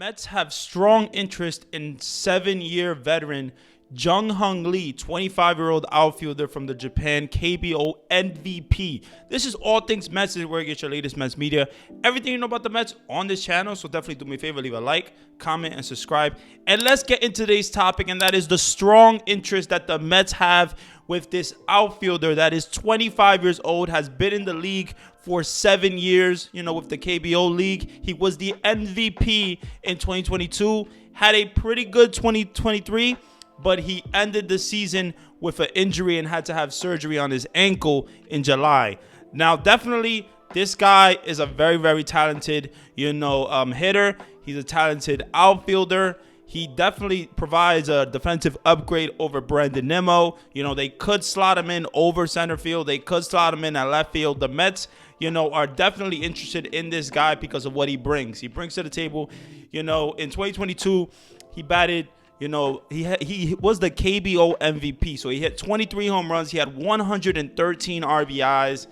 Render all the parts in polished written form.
Mets have strong interest in 7-year veteran Jung Lee, 25-year-old outfielder from the Japan KBO MVP. This is all things Mets. This is where you get your latest Mets media. Everything you know about the Mets on this channel. So definitely do me a favor, leave a like, comment, and subscribe. And let's get into today's topic, and that is the strong interest that the Mets have with this outfielder that is 25 years old, has been in the league for 7 years, with the KBO league. He was the MVP in 2022, had a pretty good 2023, but he ended the season with an injury and had to have surgery on his ankle in July. Now, definitely, this guy is a very, very talented, hitter. He's a talented outfielder. He definitely provides a defensive upgrade over Brandon Nimmo. They could slot him in over center field. They could slot him in at left field. The Mets, are definitely interested in this guy because of what he brings. He brings to the table, in 2022, he batted, he was the KBO MVP. So he hit 23 home runs. He had 113 RBIs.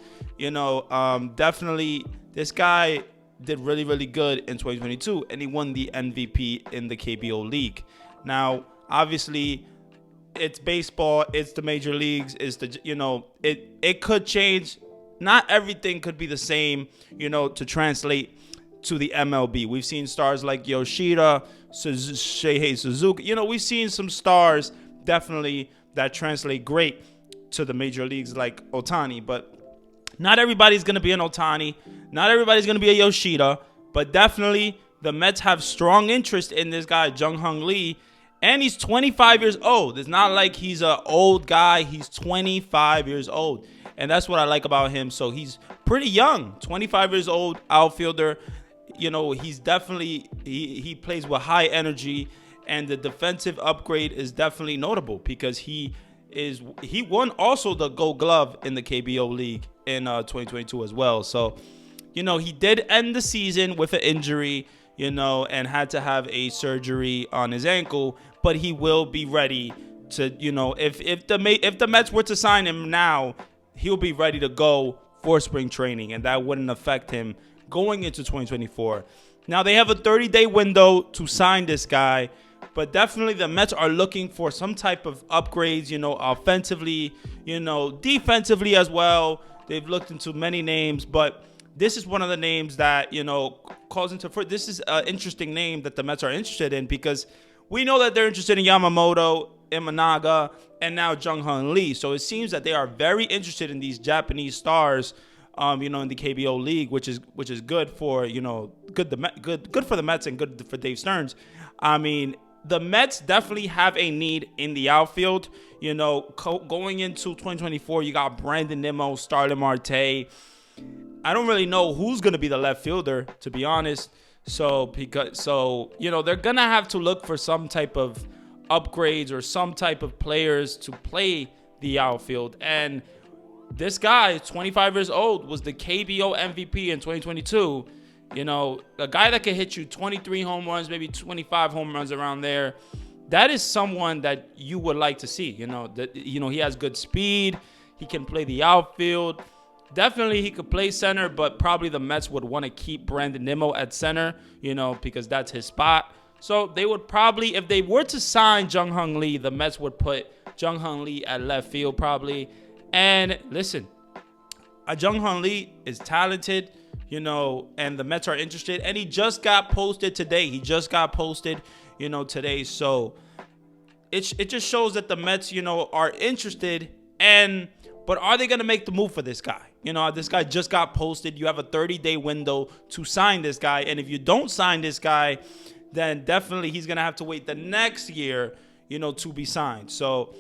Definitely this guy did really, really good in 2022, and he won the MVP in the KBO league. Now, obviously, it's baseball, it's the major leagues, it could change. Not everything could be the same, to translate to the MLB. We've seen stars like Yoshida, Shohei Suzuki. We've seen some stars definitely that translate great to the major leagues like Ohtani, but not everybody's going to be an Ohtani. Not everybody's going to be a Yoshida. But definitely, the Mets have strong interest in this guy, Jung Lee. And he's 25 years old. It's not like he's an old guy. He's 25 years old. And that's what I like about him. So he's pretty young. 25 years old, outfielder. He's definitely, he plays with high energy. And the defensive upgrade is definitely notable because he won also the Gold Glove in the KBO league in 2022 as well. So, he did end the season with an injury, and had to have a surgery on his ankle, but he will be ready to, if the Mets were to sign him now, he'll be ready to go for spring training, and that wouldn't affect him going into 2024. Now, they have a 30-day window to sign this guy, but definitely the Mets are looking for some type of upgrades, offensively, defensively as well. They've looked into many names, but this is one of the names that, calls into – this is an interesting name that the Mets are interested in because we know that they're interested in Yamamoto, Imanaga, and now Jung Lee. So it seems that they are very interested in these Japanese stars, in the KBO league, which is good for, good for the Mets and good for Dave Stearns. I mean, the Mets definitely have a need in the outfield. Going into 2024, you got Brandon Nimmo, Starling Marte. I don't really know who's going to be the left fielder, to be honest. So they're going to have to look for some type of upgrades or some type of players to play the outfield. And this guy, 25 years old, was the KBO MVP in 2022. A guy that can hit you 23 home runs, maybe 25 home runs around there. That is someone that you would like to see. He has good speed. He can play the outfield. Definitely he could play center, but probably the Mets would want to keep Brandon Nimmo at center, because that's his spot. So they would probably, if they were to sign Jung Lee, the Mets would put Jung Lee at left field probably. And listen, Jung Lee is talented, and the Mets are interested. And he just got posted today. Today. So it just shows that the Mets, are interested. But are they going to make the move for this guy? This guy just got posted. You have a 30-day window to sign this guy. And if you don't sign this guy, then definitely he's going to have to wait the next year, to be signed. So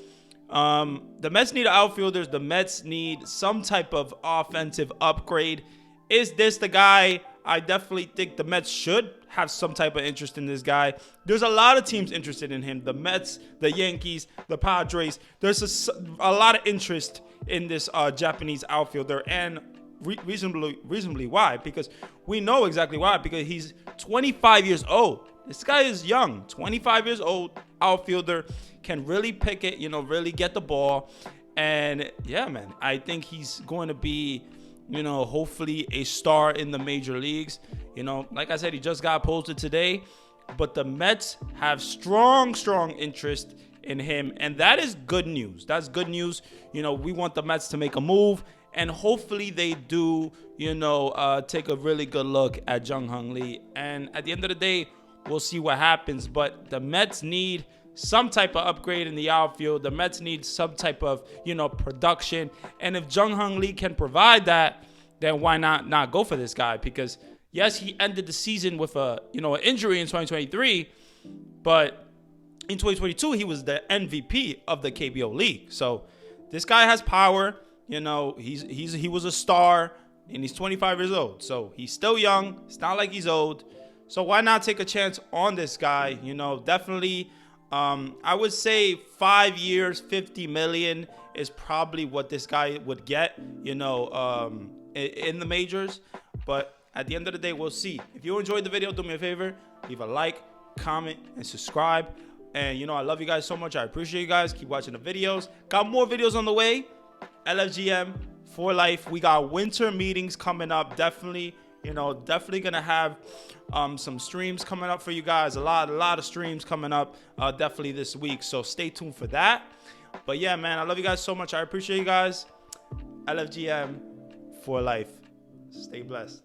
the Mets need outfielders. The Mets need some type of offensive upgrade. Is this the guy? I definitely think the Mets should have some type of interest in this guy. There's a lot of teams interested in him. The Mets, the Yankees, the Padres. There's a lot of interest in this Japanese outfielder, and reasonably why? Because we know exactly why. Because he's 25 years old. This guy is young. 25 years old, outfielder, can really pick it, really get the ball. And yeah, man, I think he's going to be, hopefully a star in the major leagues. Like I said, he just got posted today. but the Mets have strong interest in him, and that is good news. That's good news. We want the Mets to make a move, and hopefully they do, take a really good look at Jung Lee. And at the end of the day, we'll see what happens. But the Mets need some type of upgrade in the outfield. The Mets need some type of, production. And if Jung Lee can provide that, then why not go for this guy? Because yes, he ended the season with an injury in 2023, but in 2022 he was the MVP of the KBO League. So this guy has power. He was a star, and he's 25 years old. So he's still young. It's not like he's old. So why not take a chance on this guy? Definitely. I would say 5 years, $50 million is probably what this guy would get, in the majors. But at the end of the day, we'll see. If you enjoyed the video, do me a favor, leave a like, comment, and subscribe. And I love you guys so much. I appreciate you guys. Keep watching the videos. Got more videos on the way. LFGM for life. We got winter meetings coming up. Definitely gonna have some streams coming up for you guys. A lot of streams coming up definitely this week. So stay tuned for that. But yeah, man, I love you guys so much. I appreciate you guys. LFGM for life. Stay blessed.